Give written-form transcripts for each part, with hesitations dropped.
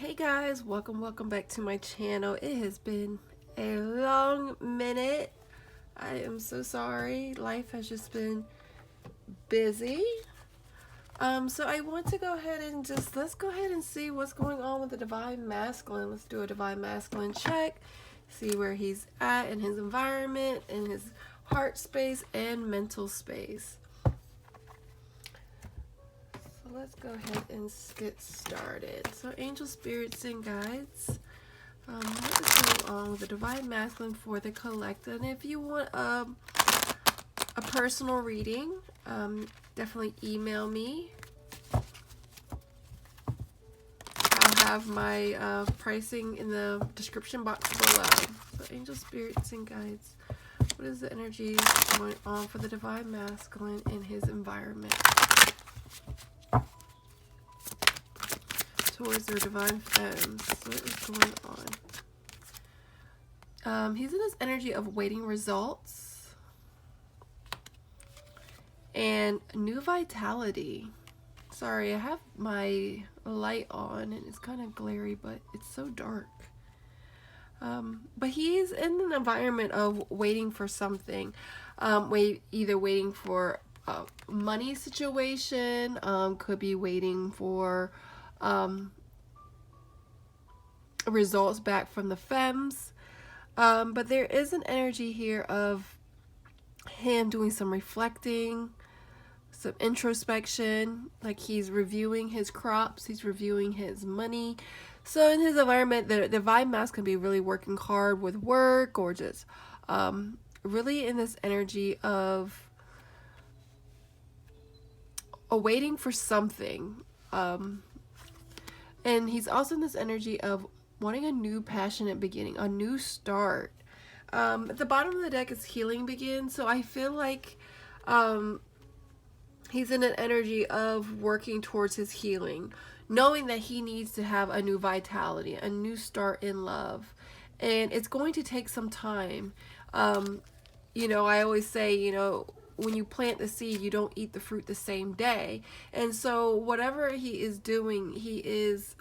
Hey guys, welcome back to my channel. It has been a long minute. I am so sorry. Life has just been busy. So I want to go ahead and let's go ahead and see what's going on with the Divine Masculine. Let's do a Divine Masculine check. See where he's at in his environment, in his heart space and mental space. Let's go ahead and get started. So angel spirits and guides, what is going on with the Divine Masculine for the collective? And if you want a personal reading, definitely email me. I'll have my pricing in the description box below. So angel spirits and guides, what is the energy going on for the Divine Masculine in his environment? Towards their divine femmes. What is going on? He's in this energy of waiting results and new vitality. Sorry, I have my light on and it's kind of glary, but it's so dark. But he's in an environment of waiting for something. Either waiting for a money situation, could be waiting for results back from the femmes, but there is an energy here of him doing some reflecting, some introspection, like he's reviewing his crops, he's reviewing his money. So in his environment, the Divine Masculine can be really working hard with work, or just really in this energy of awaiting for something. And he's also in this energy of wanting a new passionate beginning, a new start. At the bottom of the deck is healing begins. So I feel like he's in an energy of working towards his healing, knowing that he needs to have a new vitality, a new start in love. And it's going to take some time. You know, I always say, you know, when you plant the seed, you don't eat the fruit the same day. And so whatever he is doing, he is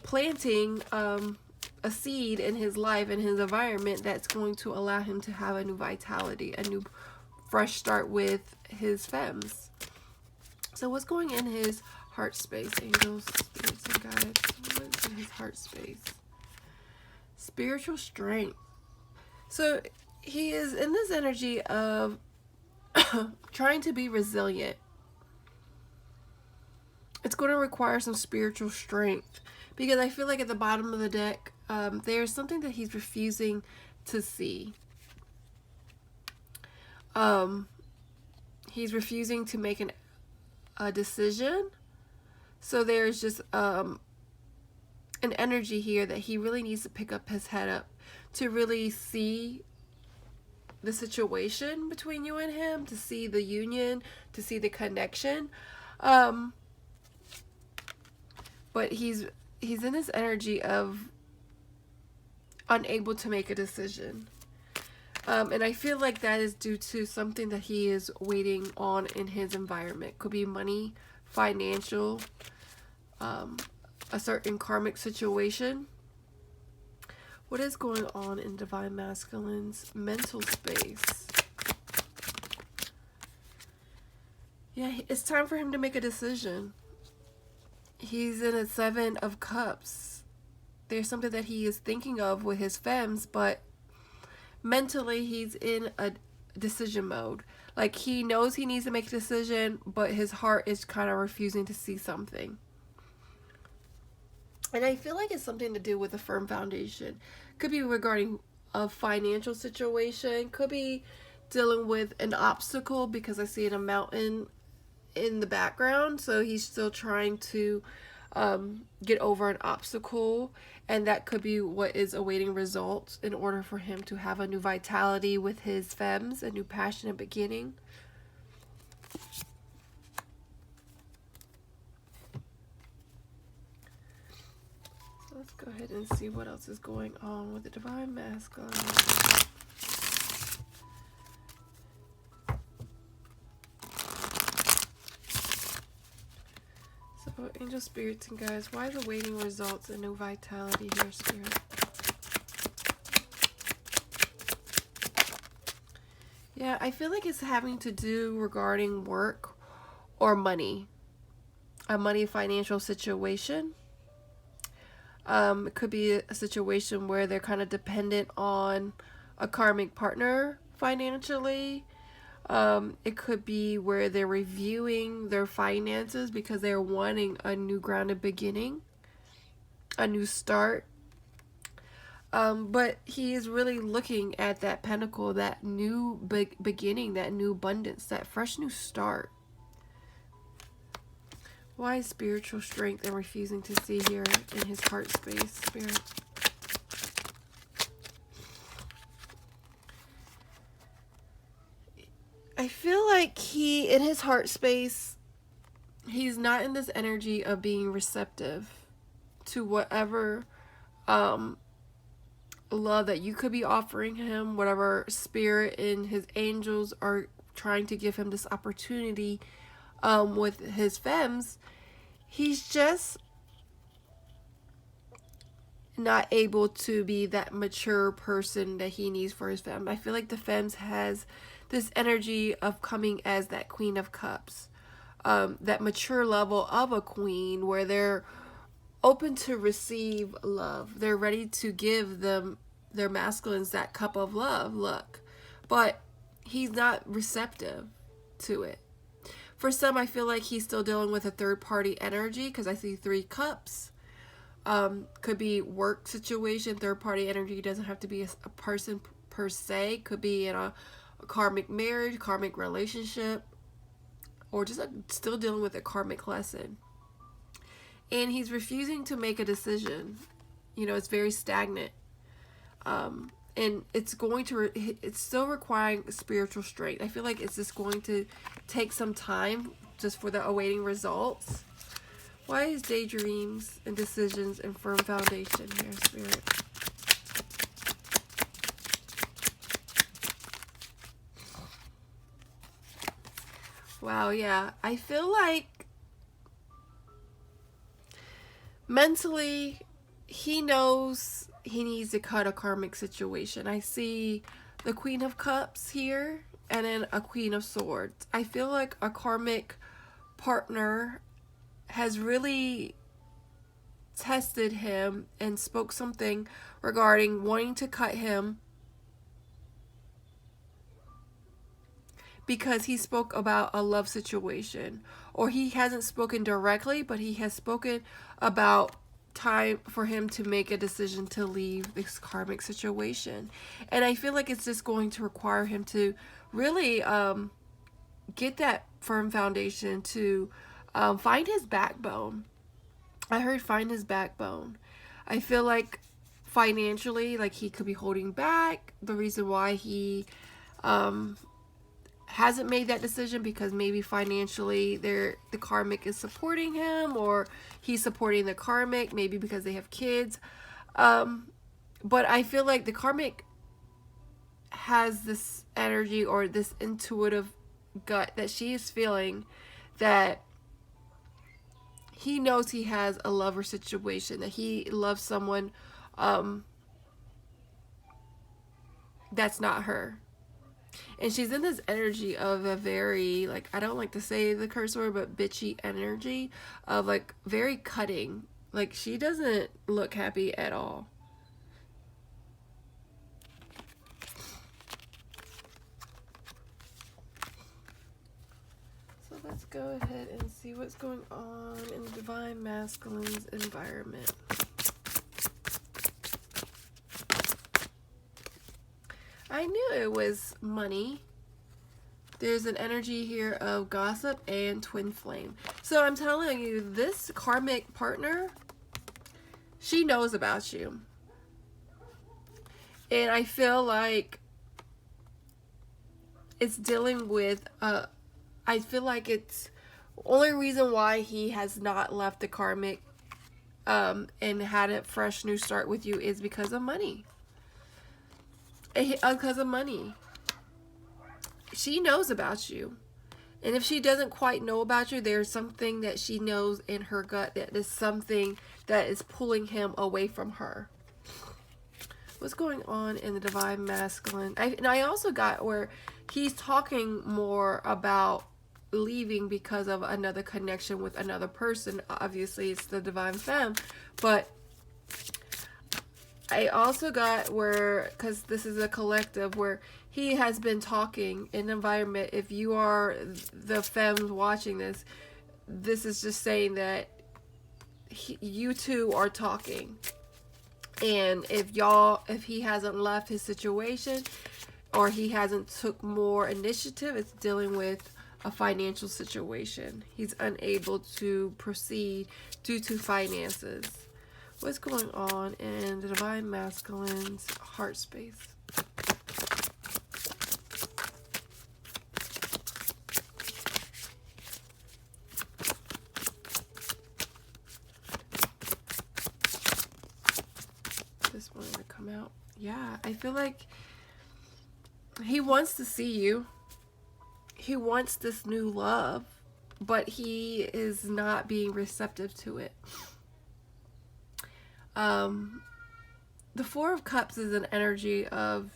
planting a seed in his life, in his environment, that's going to allow him to have a new vitality, a new fresh start with his femmes. So what's going in his heart space, angels, spirits, and guides? What's in his heart space? Spiritual strength. So he is in this energy of trying to be resilient. It's going to require some spiritual strength, because I feel like at the bottom of the deck, there's something that he's refusing to see. He's refusing to make a decision. So there's just an energy here that he really needs to pick up his head up to really see the situation between you and him, to see the union, to see the connection. But he's in this energy of unable to make a decision. And I feel like that is due to something that he is waiting on in his environment. Could be money, financial, a certain karmic situation. What is going on in Divine Masculine's mental space? Yeah, it's time for him to make a decision. He's in a 7 of Cups. There's something that he is thinking of with his femmes, but mentally he's in a decision mode. Like, he knows he needs to make a decision, but his heart is kind of refusing to see something. And I feel like it's something to do with a firm foundation. Could be regarding a financial situation. Could be dealing with an obstacle, because I see a mountain in the background. So he's still trying to get over an obstacle. And that could be what is awaiting results in order for him to have a new vitality with his femmes, a new passionate beginning. Let's go ahead and see what else is going on with the Divine Masculine. So Well, angel spirits and guys, why is awaiting results and no vitality here, Spirit? Yeah, I feel like it's having to do regarding work or money. A money financial situation. It could be a situation where they're kind of dependent on a karmic partner financially. It could be where they're reviewing their finances because they're wanting a new grounded beginning, a new start. But he is really looking at that pinnacle, that new beginning, that new abundance, that fresh new start. Why is spiritual strength and refusing to see here in his heart space, Spirit? I feel like he, in his heart space, he's not in this energy of being receptive to whatever love that you could be offering him, whatever spirit and his angels are trying to give him this opportunity with his femmes. He's just not able to be that mature person that he needs for his femme. I feel like the femmes has this energy of coming as that Queen of Cups, that mature level of a queen where they're open to receive love. They're ready to give them, their masculines, that cup of love. Look, but he's not receptive to it. For some, I feel like he's still dealing with a third party energy because I see 3 cups. Could be work situation, third party energy. Doesn't have to be a person per se. Could be in a karmic marriage, karmic relationship, or just still dealing with a karmic lesson. And he's refusing to make a decision. You know, it's very stagnant. And it's going to, it's still requiring spiritual strength. I feel like it's just going to take some time just for the awaiting results. Why is daydreams and decisions and firm foundation here, Spirit? Wow, yeah. I feel like mentally he knows he needs to cut a karmic situation. I see the Queen of Cups here and then a Queen of Swords. I feel like a karmic partner has really tested him and spoke something regarding wanting to cut him because he spoke about a love situation, or he hasn't spoken directly, but he has spoken about time for him to make a decision to leave this karmic situation. And I feel like it's just going to require him to really get that firm foundation, to find his backbone. I heard find his backbone. I feel like financially, like he could be holding back. The reason why he hasn't made that decision because maybe financially the karmic is supporting him, or he's supporting the karmic, maybe because they have kids. But I feel like the karmic has this energy or this intuitive gut that she is feeling that he knows he has a lover situation, that he loves someone that's not her. And she's in this energy of a very, like, I don't like to say the curse word, but bitchy energy of, like, very cutting. Like, she doesn't look happy at all. So let's go ahead and see what's going on in the Divine Masculine's environment. I knew it was money. There's an energy here of gossip and twin flame. So I'm telling you, this karmic partner, she knows about you. And I feel like it's dealing with, I feel like it's the only reason why he has not left the karmic and had a fresh new start with you is because of money. Because of money. She knows about you. And if she doesn't quite know about you, there's something that she knows in her gut that is something that is pulling him away from her. What's going on in the divine masculine? And I also got where he's talking more about leaving because of another connection with another person. Obviously, it's the divine femme. But I also got where, because this is a collective, where he has been talking in an environment. If you are the femmes watching this, this is just saying that you two are talking. And if he hasn't left his situation, or he hasn't took more initiative, it's dealing with a financial situation. He's unable to proceed due to finances. What's going on in the divine masculine's heart space? This wanted to come out. Yeah, I feel like he wants to see you. He wants this new love, but he is not being receptive to it. The Four of Cups is an energy of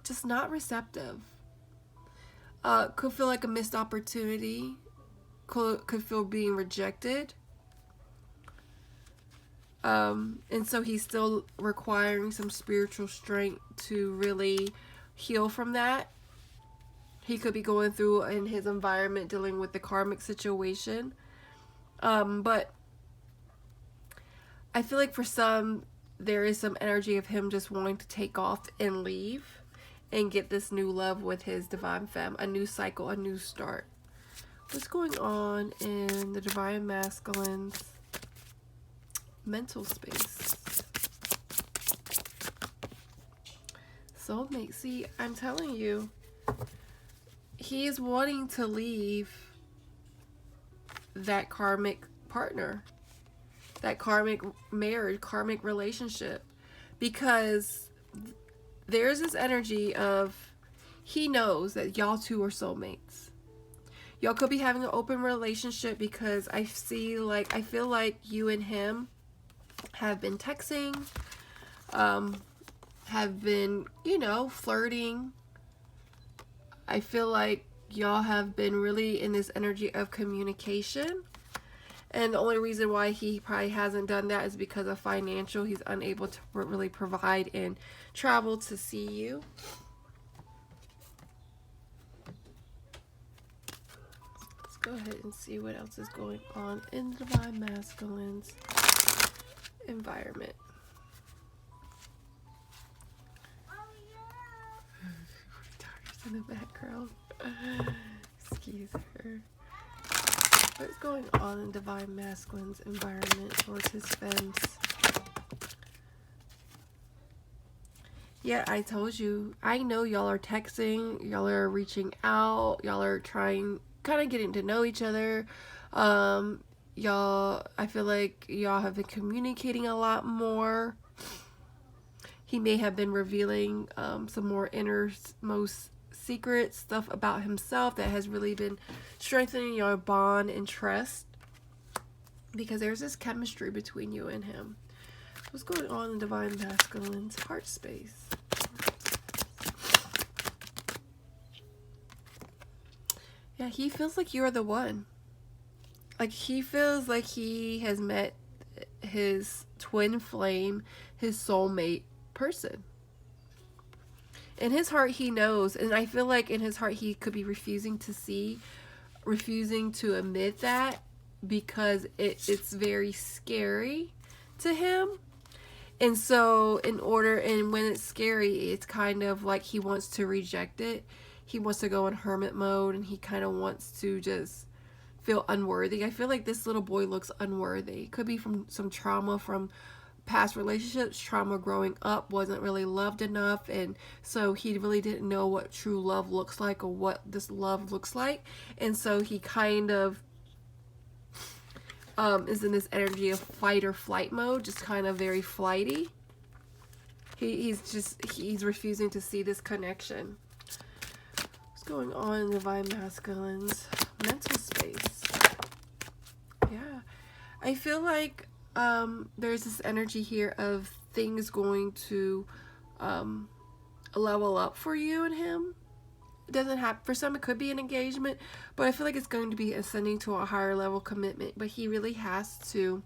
just not receptive. Could feel like a missed opportunity. Could feel being rejected. And so he's still requiring some spiritual strength to really heal from that. He could be going through in his environment dealing with the karmic situation. But I feel like for some, there is some energy of him just wanting to take off and leave and get this new love with his divine femme, a new cycle, a new start. What's going on in the divine masculine's mental space? Soulmate. See, I'm telling you, he's wanting to leave that karmic partner, that karmic marriage, karmic relationship, because there's this energy of he knows that y'all two are soulmates. Y'all could be having an open relationship, because I feel like you and him have been texting, have been, flirting. I feel like y'all have been really in this energy of communication. And the only reason why he probably hasn't done that is because of financial. He's unable to really provide and travel to see you. Let's go ahead and see what else is going on in the divine masculine's environment. Daughter's in the background. Excuse her. What's going on in divine masculine's environment towards his femmes? Yeah, I told you. I know y'all are texting. Y'all are reaching out. Y'all are trying, kind of getting to know each other. Y'all, I feel like y'all have been communicating a lot more. He may have been revealing some more innermost secret stuff about himself that has really been strengthening your bond and trust, because there's this chemistry between you and him. What's going on in divine masculine's heart space? Yeah, he feels like you're the one. Like, he feels like he has met his twin flame, his soulmate person. In his heart, he knows, and I feel like in his heart, he could be refusing to admit that, because it's very scary to him. And so when it's scary, it's kind of like he wants to reject it. He wants to go in hermit mode, and he kind of wants to just feel unworthy. I feel like this little boy looks unworthy. Could be from some trauma from past relationships, trauma growing up, wasn't really loved enough, and so he really didn't know what true love looks like, or what this love looks like. And so he kind of is in this energy of fight or flight mode, just kind of very flighty. He's refusing to see this connection. What's going on in divine masculine's mental space. Yeah. I feel like there's this energy here of things going to level up for you and him. It doesn't have, for some it could be an engagement, but I feel like it's going to be ascending to a higher level commitment. But he really has to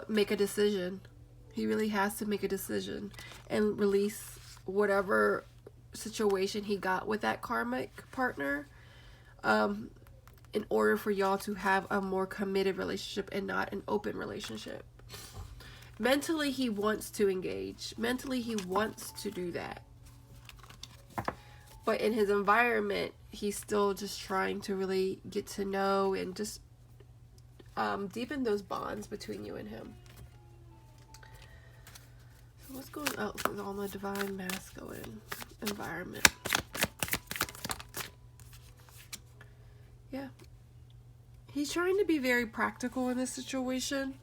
make a decision. He really has to make a decision and release whatever situation he got with that karmic partner, in order for y'all to have a more committed relationship and not an open relationship. Mentally, he wants to engage. Mentally, he wants to do that. But in his environment, he's still just trying to really get to know and just deepen those bonds between you and him. So what's going on on the divine masculine environment? Yeah. He's trying to be very practical in this situation.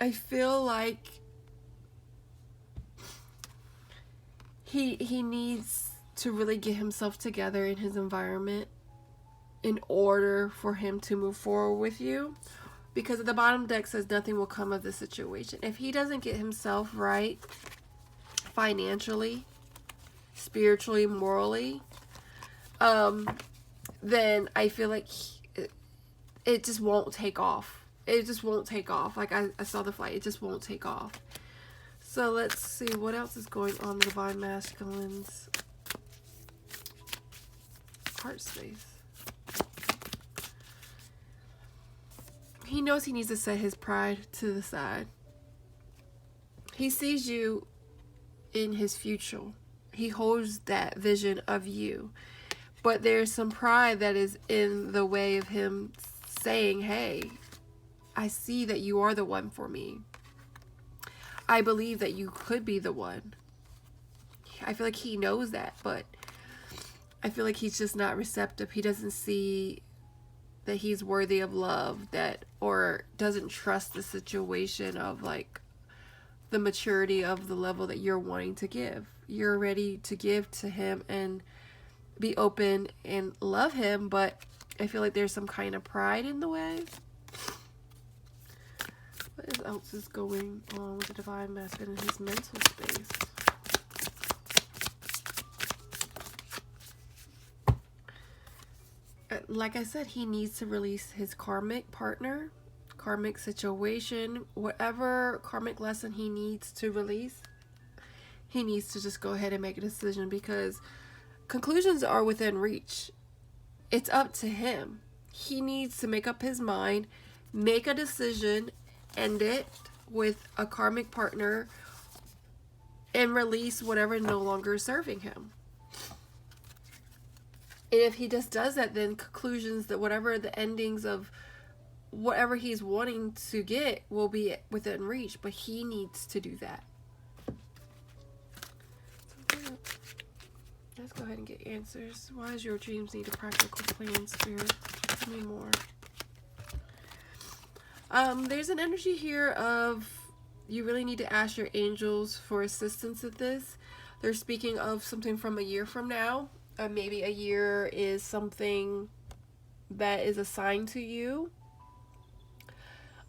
I feel like he needs to really get himself together in his environment in order for him to move forward with you. Because at the bottom deck says nothing will come of the situation. If he doesn't get himself right financially, spiritually, morally, then I feel like it just won't take off. It just won't take off. Like I saw the flight. It just won't take off. So let's see what else is going on in the divine masculine's heart space. He knows he needs to set his pride to the side. He sees you in his future. He holds that vision of you. But there's some pride that is in the way of him saying, hey, I see that you are the one for me. I believe that you could be the one. I feel like he knows that, but I feel like he's just not receptive. He doesn't see that he's worthy of love, that, or doesn't trust the situation of like the maturity of the level that you're wanting to give. You're ready to give to him and be open and love him, but I feel like there's some kind of pride in the way. What else is going on with the divine masculine in his mental space? Like I said, he needs to release his karmic partner, karmic situation, whatever karmic lesson he needs to release. He needs to just go ahead and make a decision, because conclusions are within reach. It's up to him. He needs to make up his mind, make a decision, end it with a karmic partner, and release whatever no longer is serving him. And if he just does that, then conclusions, that whatever the endings of whatever he's wanting to get will be within reach, but he needs to do that. So let's go ahead and get answers. Why does your dreams need a practical plan, Spirit? Tell me more. There's an energy here of you really need to ask your angels for assistance with this. They're speaking of something from a year from now. Maybe a year is something that is assigned to you.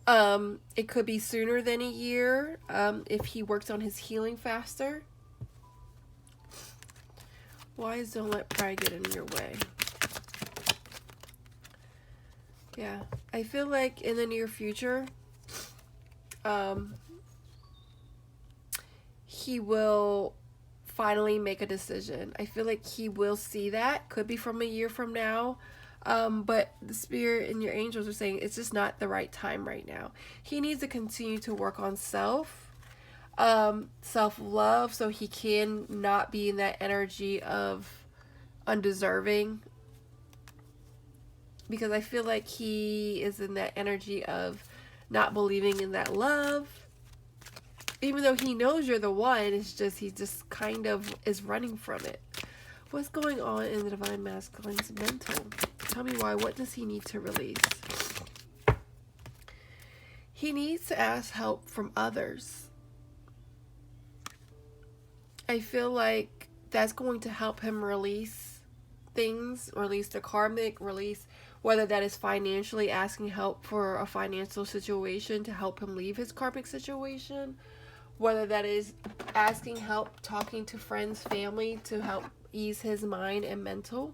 It could be sooner than a year if he works on his healing faster. Why don't let pride get in your way? Yeah, I feel like in the near future, he will finally make a decision. I feel like he will see that. Could be from a year from now. But the spirit and your angels are saying it's just not the right time right now. He needs to continue to work on self-love, so he can not be in that energy of undeserving. Because I feel like he is in that energy of not believing in that love. Even though he knows you're the one, it's just, he just kind of is running from it. What's going on in the divine masculine's mental? Tell me why. What does he need to release? He needs to ask help from others. I feel like that's going to help him release things, release the karmic, release whether that is financially asking help for a financial situation to help him leave his karmic situation, whether that is asking help, talking to friends, family to help ease his mind and mental.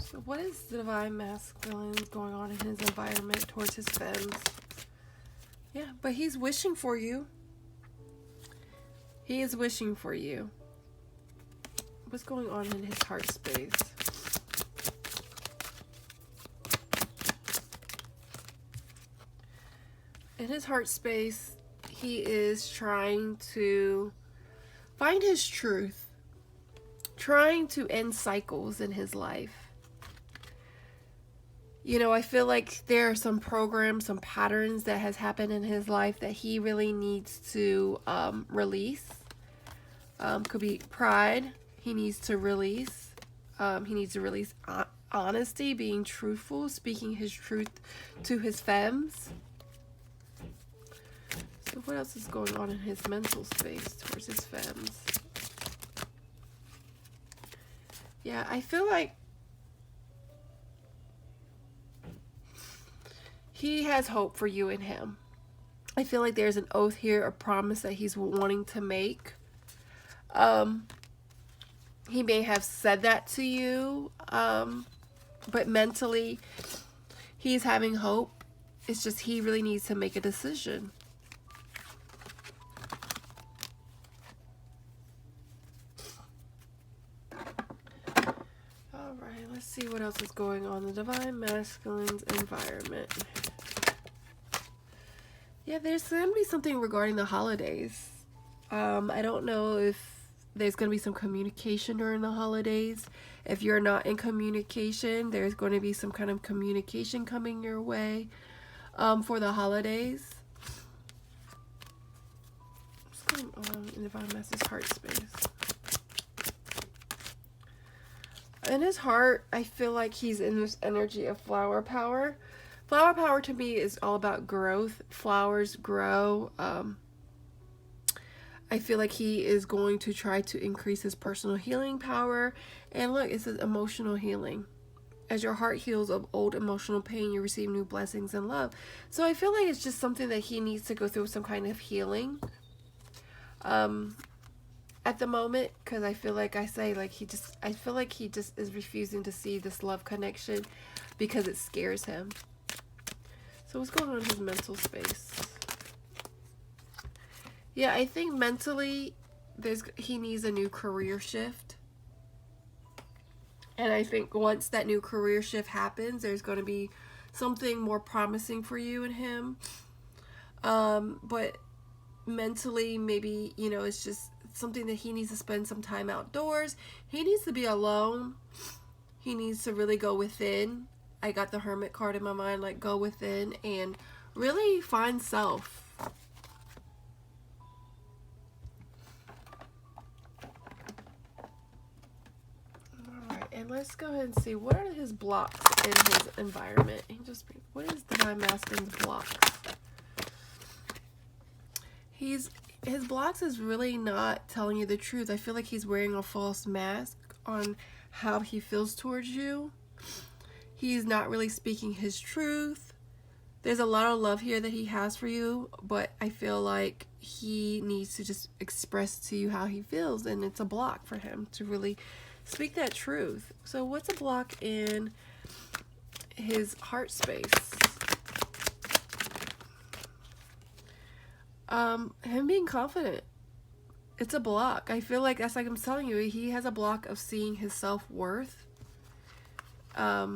So what is the divine masculine going on in his environment towards his femmes? Yeah, but he's wishing for you. He is wishing for you. What's going on in his heart space? In his heart space, he is trying to find his truth, trying to end cycles in his life. You know, I feel like there are some programs, some patterns that has happened in his life that he really needs to release. Could be pride. He needs to release. He needs to release honesty, being truthful, speaking his truth to his femmes. So what else is going on in his mental space towards his femmes? Yeah, I feel like he has hope for you and him. I feel like there's an oath here, a promise that he's wanting to make. He may have said that to you, but mentally he's having hope. It's just he really needs to make a decision. All right, let's see what else is going on in the divine masculine's environment. Yeah, there's going to be something regarding the holidays. I don't know if there's going to be some communication during the holidays. If you're not in communication, there's going to be some kind of communication coming your way for the holidays. What's going on in Divine Master's heart space? In his heart, I feel like he's in this energy of flower power. Flower power to me is all about growth. Flowers grow. I feel like he is going to try to increase his personal healing power. And look, it says emotional healing. As your heart heals of old emotional pain, you receive new blessings and love. So I feel like it's just something that he needs to go through some kind of healing. At the moment, because I feel like I feel like he just is refusing to see this love connection because it scares him. So what's going on in his mental space? Yeah, I think mentally he needs a new career shift. And I think once that new career shift happens, there's going to be something more promising for you and him. But mentally, maybe, you know, it's just something that he needs to spend some time outdoors. He needs to be alone. He needs to really go within. I got the Hermit card in my mind, like go within and really find self. And let's go ahead and see what are his blocks in his environment. What is Divine Masculine's blocks? His blocks is really not telling you the truth. I feel like he's wearing a false mask on how he feels towards you. He's not really speaking his truth. There's a lot of love here that he has for you, but I feel like he needs to just express to you how he feels, and it's a block for him to really speak that truth. So what's a block in his heart space? Him being confident. It's a block. I feel like that's like I'm telling you, he has a block of seeing his self-worth. I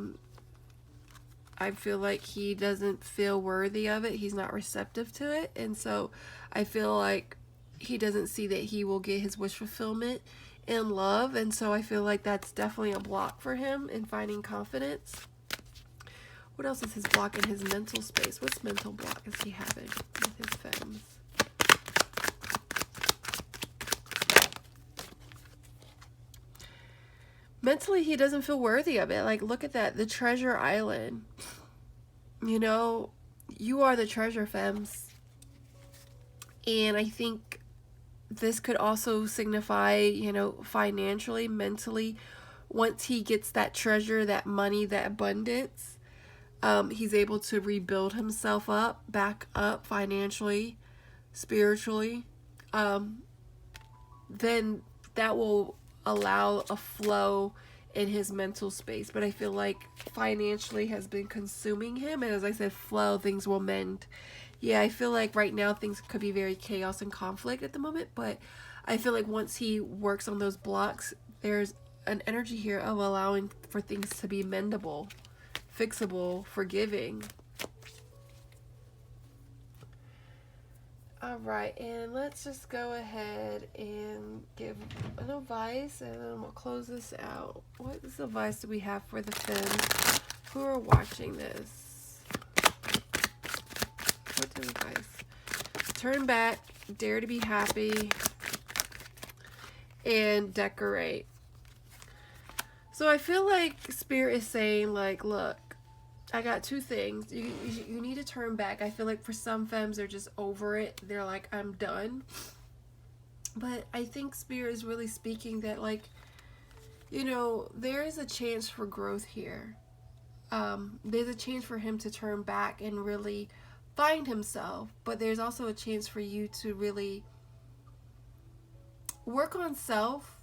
feel like he doesn't feel worthy of it. He's not receptive to it. And so I feel like he doesn't see that he will get his wish fulfillment in love. And so I feel like that's definitely a block for him in finding confidence. What else is his block in his mental space? What's mental block is he having with his femmes? Mentally, he doesn't feel worthy of it. Like, look at that. The treasure island. You know, you are the treasure, femmes. And I think this could also signify, you know, financially, mentally, once he gets that treasure, that money, that abundance, he's able to rebuild himself up, back up financially, spiritually. Um, then that will allow a flow in his mental space. But I feel like financially has been consuming him, and as I said, flow, things will mend. Yeah, I feel like right now things could be very chaos and conflict at the moment, but I feel like once he works on those blocks, there's an energy here of allowing for things to be mendable, fixable, forgiving. All right, and let's just go ahead and give an advice, and then we'll close this out. What advice do we have for the Femmes who are watching this? What's the advice? Turn back, dare to be happy, and decorate. So I feel like Spirit is saying, like, look, I got two things. You need to turn back. I feel like for some femmes, they're just over it. They're like, I'm done. But I think Spirit is really speaking that, like, you know, there is a chance for growth here. There's a chance for him to turn back and really find himself. But there's also a chance for you to really work on self,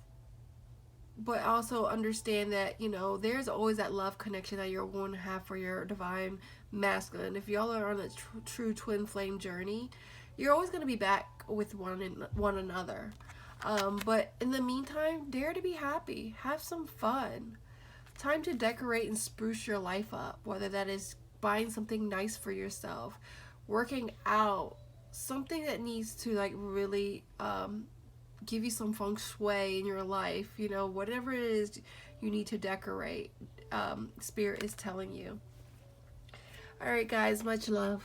but also understand that, you know, there's always that love connection that you're going to have for your divine masculine. If y'all are on a true twin flame journey, you're always going to be back with one another. But in the meantime, dare to be happy. Have some fun. Time to decorate and spruce your life up, whether that is buying something nice for yourself, working out, something that needs to, like, really give you some feng shui in your life, you know, whatever it is you need to decorate. Spirit is telling you. All right, guys, much love.